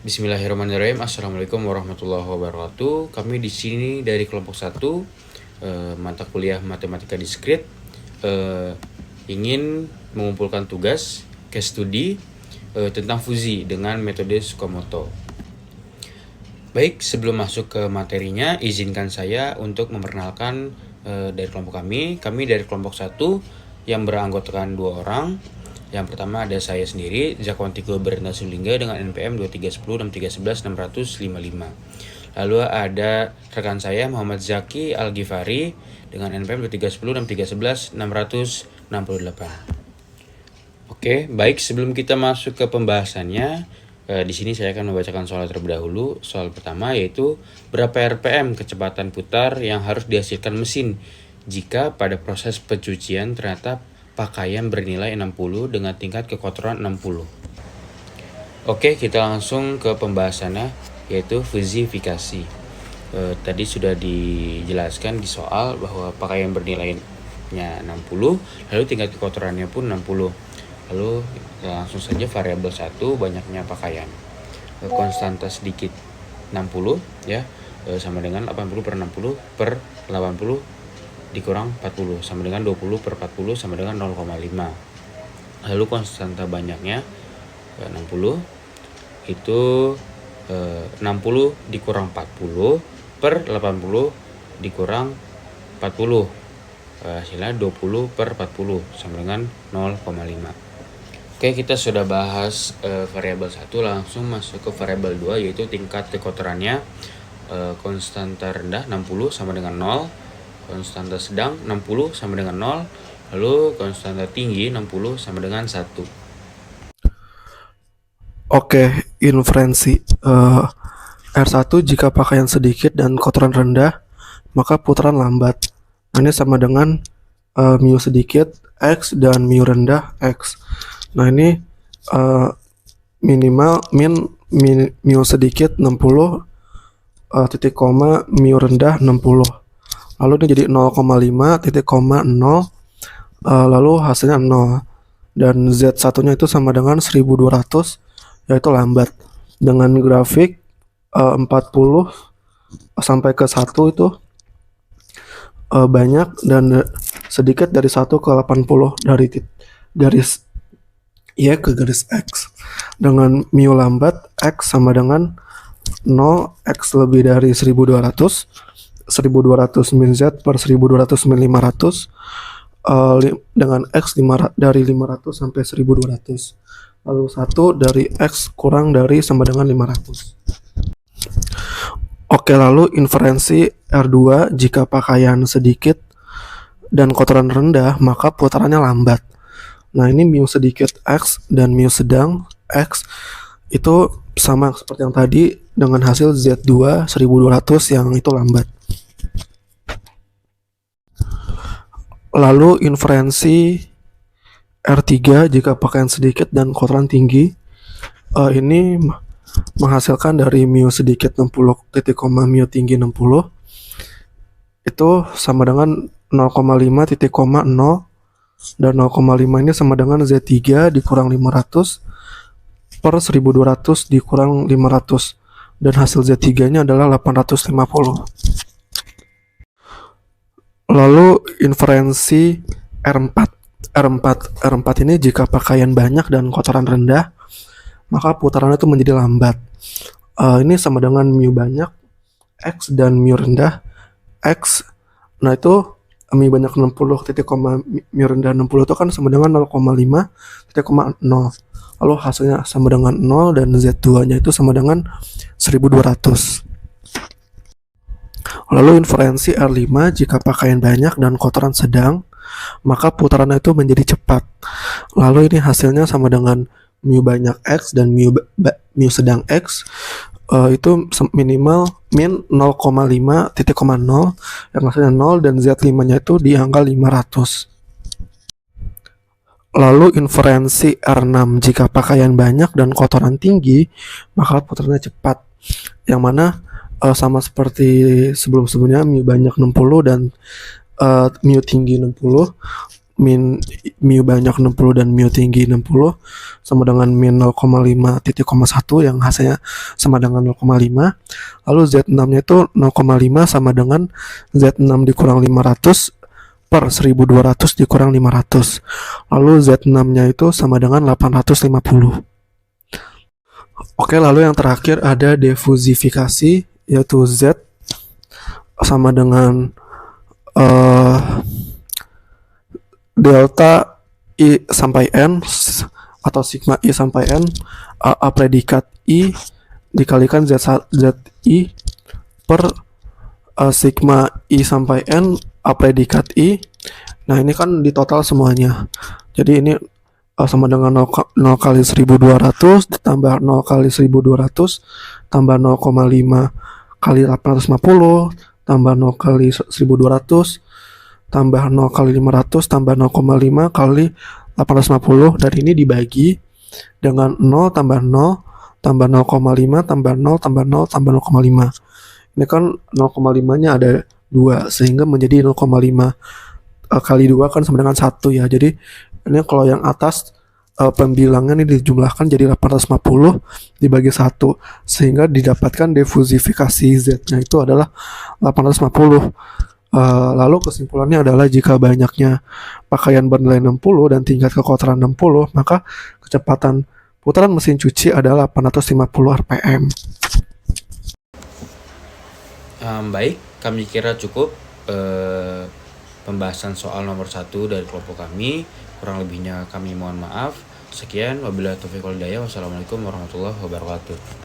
Bismillahirrahmanirrahim. Assalamualaikum warahmatullahi wabarakatuh. Kami di sini dari kelompok 1 mata kuliah Matematika Diskrit ingin mengumpulkan tugas case study tentang fusi dengan metode Tsukamoto. Baik, sebelum masuk ke materinya, izinkan saya untuk memperkenalkan dari kelompok kami. Kami dari kelompok 1 yang beranggotakan 2 orang. Yang pertama ada saya sendiri, Zakwantigo Berenda Sulingga dengan NPM 2310 6311 655. Lalu ada rekan saya Muhammad Zaki Al-Ghifari dengan NPM 2310 6311 668. Oke, baik, sebelum kita masuk ke pembahasannya, di sini saya akan membacakan soal terlebih dahulu. Soal pertama yaitu berapa RPM kecepatan putar yang harus dihasilkan mesin jika pada proses pencucian ternyata pakaian bernilai 60 dengan tingkat kekotoran 60. Oke, kita langsung ke pembahasannya yaitu fusifikasi. Tadi sudah dijelaskan di soal bahwa pakaian bernilainya 60, lalu tingkat kekotorannya pun 60. Lalu langsung saja variabel 1 banyaknya pakaian. Konstanta sedikit 60 ya, sama dengan 80 per 60 per 80 dikurang 40 sama dengan 20 per 40 sama dengan 0,5. Lalu konstanta banyaknya 60 itu 60 dikurang 40 per 80 dikurang 40, hasilnya 20 per 40 sama dengan 0,5. Oke, kita sudah bahas variabel 1, langsung masuk ke variabel 2 yaitu tingkat kekotorannya. Konstanta rendah 60 sama dengan 0, konstanta sedang 60 sama dengan 0, lalu konstanta tinggi 60 sama dengan 1. Oke, inferensi R1 jika pakaian sedikit dan kotoran rendah, maka putaran lambat. Nah, ini sama dengan mu sedikit X dan mu rendah X. Nah, ini minimal mu sedikit 60 titik koma mu rendah 60. Lalu ini jadi 0,5 titik koma 0, lalu hasilnya 0. Dan Z1 nya itu sama dengan 1200, yaitu lambat. Dengan grafik 40 sampai ke 1 itu banyak dan sedikit dari 1 ke 80 dari garis Y ke garis X. Dengan mu lambat X sama dengan 0, X lebih dari 1200 min Z per 1200 min 500, dengan X dari 500 sampai 1200, lalu 1 dari X kurang dari sama dengan 500. Oke, lalu inferensi R2 jika pakaian sedikit dan kotoran rendah maka putarannya lambat. Nah, ini mu sedikit X dan mu sedang X itu sama seperti yang tadi dengan hasil Z2 1200 yang itu lambat. Lalu inferensi R3 jika pakaian sedikit dan kotoran tinggi, ini menghasilkan dari mu sedikit 60 titik koma mu tinggi 60 itu sama dengan 0,5 titik koma 0, dan 0,5 ini sama dengan Z3 dikurang 500 per 1200 dikurang 500, dan hasil Z3 nya adalah 850. Lalu inferensi R4 ini jika pakaian banyak dan kotoran rendah maka putaran itu menjadi lambat. Ini sama dengan mu banyak X dan mu rendah X. Nah, itu mu banyak 60 titik koma mu rendah 60 itu kan sama dengan 0,5 titik koma 0. Lalu hasilnya sama dengan 0 dan Z2 nya itu sama dengan 1200. Lalu inferensi R5 jika pakaian banyak dan kotoran sedang maka putaran itu menjadi cepat. Lalu ini hasilnya sama dengan mu banyak X dan mu sedang X, itu minimal min 0,5 titik koma 0 yang hasilnya 0, dan Z5 nya itu di angka 500. Lalu inferensi R6 jika pakaian banyak dan kotoran tinggi maka putarannya cepat, yang mana sama seperti sebelum-sebelumnya mu banyak 60 dan mu tinggi 60. mu banyak 60 dan mu tinggi 60 sama dengan min 0,5 titik koma 1 yang hasilnya sama dengan 0,5. Lalu Z6-nya itu 0,5 sama dengan Z6 dikurang 500 per 1200 dikurang 500. Lalu Z6-nya itu sama dengan 850. Oke, lalu yang terakhir ada difusifikasi, yaitu Z sama dengan delta I sampai N atau sigma I sampai N A predikat I dikalikan ZI per sigma I sampai N A predikat I. Nah, ini kan di total semuanya. Jadi ini sama dengan 0 kali 1200 ditambah 0 kali 1200 tambah 0,5 kali 850 tambah 0 kali 1200 tambah 0 kali 500 tambah 0,5 kali 850, dan ini dibagi dengan 0 tambah 0 tambah 0,5 tambah 0 tambah 0 tambah 0,5. Ini kan 0,5 nya ada 2 sehingga menjadi 0,5 kali 2 kan sama dengan 1 ya. Jadi ini kalau yang atas pembilangnya ini dijumlahkan jadi 850 dibagi 1 sehingga didapatkan difusifikasi Z-nya itu adalah 850. Lalu kesimpulannya adalah jika banyaknya pakaian bernilai 60 dan tingkat kekotoran 60, maka kecepatan putaran mesin cuci adalah 850 rpm. Baik, kami kira cukup pembahasan soal nomor 1 dari kelompok kami. Kurang lebihnya kami mohon maaf. Sekian, wabillahi taufiq wal hidayah. Wassalamualaikum warahmatullahi wabarakatuh.